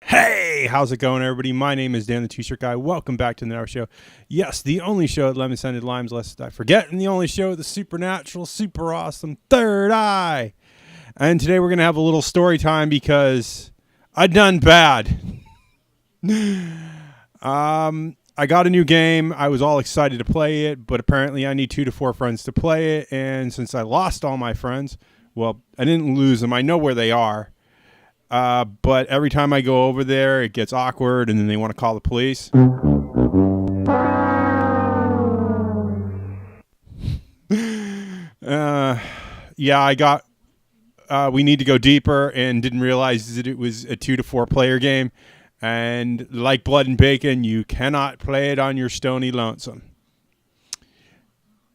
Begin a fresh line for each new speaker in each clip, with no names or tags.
Hey, how's it going, everybody? My name is Dan the T-Shirt Guy. Welcome back to another show. Yes, the only show at Lemon Scented Limes, lest I forget, and the only show with the supernatural, super awesome third eye. And today we're going to have a little story time because I done bad. I got a new game. I was all excited to play it, but apparently I need 2 to 4 friends to play it. And since I lost all my friends, well, I didn't lose them. I know where they are. But every time I go over there, it gets awkward, and then they want to call the police. Yeah, I got. We need to go deeper, and didn't realize that it was a 2 to 4 player game. And like Blood and Bacon, you cannot play it on your stony lonesome.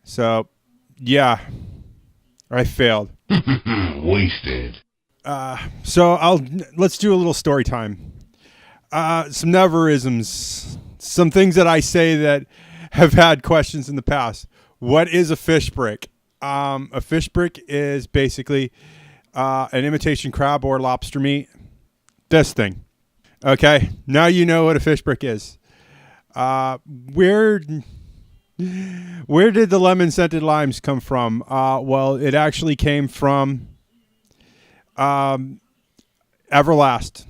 So, yeah, I failed.
Wasted.
So let's do a little story time. Some neverisms, some things that I say that have had questions in the past. What is a fish brick? A fish brick is basically an imitation crab or lobster meat. This thing. Okay, now you know what a fish brick is. Where did the lemon scented limes come from? Well, it actually came from Everlast.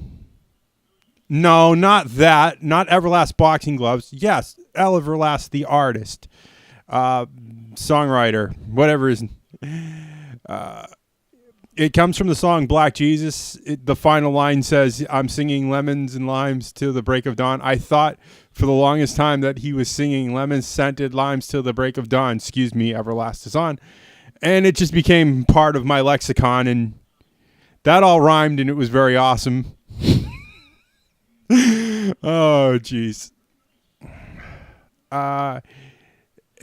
No, not that. Not Everlast boxing gloves. Yes, Everlast the artist, songwriter, whatever is. It comes from the song Black Jesus. The final line says, "I'm singing lemons and limes till the break of dawn." I thought for the longest time that he was singing lemon scented limes till the break of dawn. Excuse me, Everlast is on, and it just became part of my lexicon, and that all rhymed, and it was very awesome. Oh, jeez.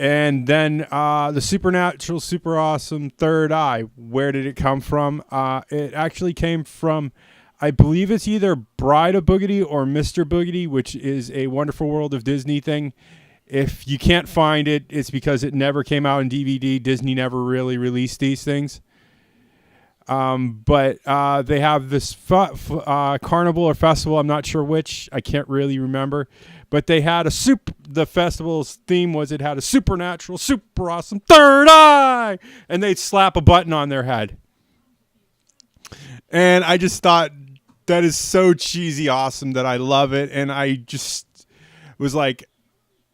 And then the supernatural, super awesome third eye. Where did it come from? It actually came from, I believe it's either Bride of Boogity or Mr. Boogity, which is a Wonderful World of Disney thing. If you can't find it, it's because it never came out in DVD. Disney never really released these things. But they have this carnival or festival. I'm not sure which. I can't really remember. But they had the festival's theme was it had a supernatural, super awesome third eye. And they'd slap a button on their head. And I just thought that is so cheesy awesome that I love it. And I just was like,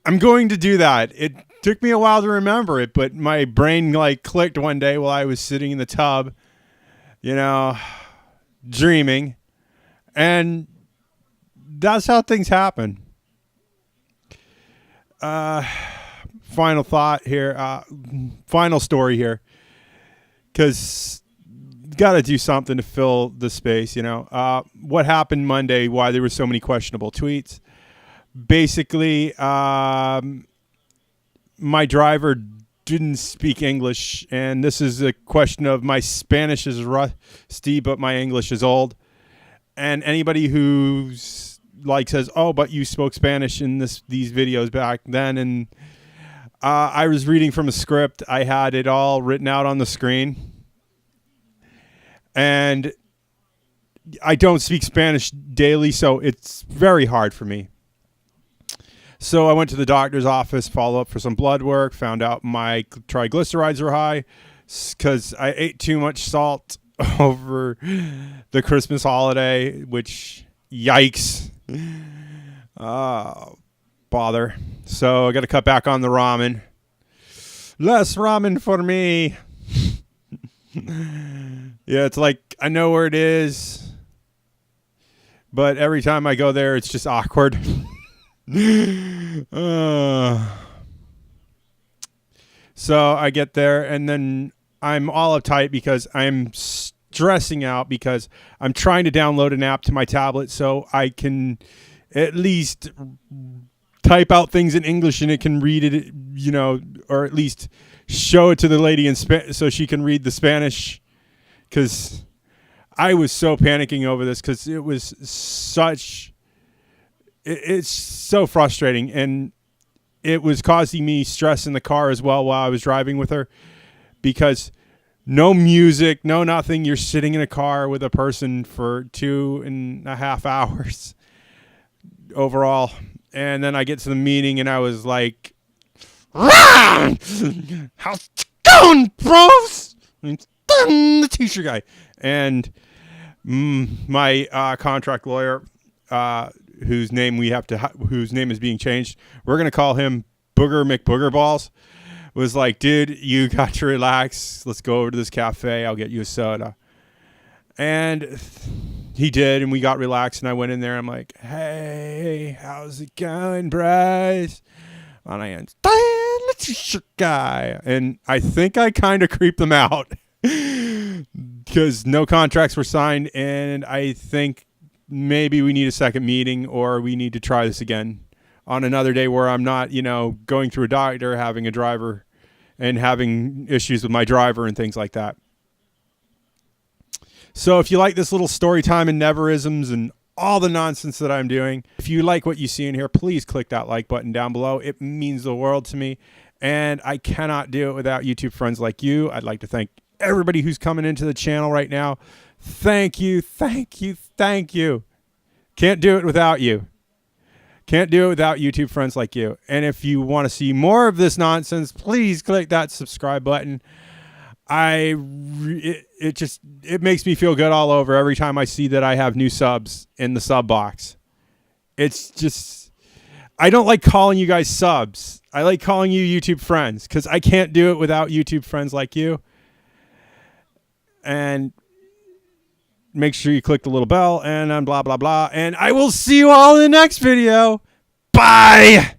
I'm going to do that. It took me a while to remember it, but my brain like clicked one day while I was sitting in the tub, dreaming. And that's how things happen. Final thought here. Final story here. Because got to do something to fill the space, What happened Monday, why there were so many questionable tweets. Basically, my driver didn't speak English, and this is a question of my Spanish is rusty, but my English is old. And anybody who's says, "Oh, but you spoke Spanish in these videos back then," and I was reading from a script. I had it all written out on the screen, and I don't speak Spanish daily, so it's very hard for me. So I went to the doctor's office, follow up for some blood work, found out my triglycerides were high because I ate too much salt over the Christmas holiday, which, yikes. Bother. So I got to cut back on the ramen. Less ramen for me. Yeah, it's like I know where it is, but every time I go there, it's just awkward. So I get there, and then I'm all uptight because I'm stressing out because I'm trying to download an app to my tablet so I can at least type out things in English and it can read it, or at least show it to the lady in so she can read the Spanish. Because I was so panicking over this because it was it's so frustrating, and it was causing me stress in the car as well while I was driving with her, because No music, no nothing. You're sitting in a car with a person for 2.5 hours overall. And then I get to the meeting and I was like, "Rah! How's it going, bros?" The t-shirt guy. And my contract lawyer, whose name is being changed, we're going to call him Booger McBoogerballs, was like, "Dude, you got to relax. Let's go over to this cafe. I'll get you a soda." And he did, and we got relaxed, and I went in there. I'm like, "Hey, how's it going, Bryce?" And I am the t-shirt guy. And I think I kind of creeped them out because no contracts were signed, and I think maybe we need a second meeting or we need to try this again on another day where I'm not, going through a doctor, having a driver, and having issues with my driver and things like that. So if you like this little story time and neverisms and all the nonsense that I'm doing, if you like what you see in here, please click that like button down below. It means the world to me, and I cannot do it without YouTube friends like you. I'd like to thank everybody who's coming into the channel right now. Thank you, thank you, thank you. Can't do it without you. Can't do it without YouTube friends like you. And if you want to see more of this nonsense, please click that subscribe button. It makes me feel good all over every time I see that I have new subs in the sub box. It's just, I don't like calling you guys subs. I like calling you YouTube friends because I can't do it without YouTube friends like you. And make sure you click the little bell and blah, blah, blah. And I will see you all in the next video. Bye.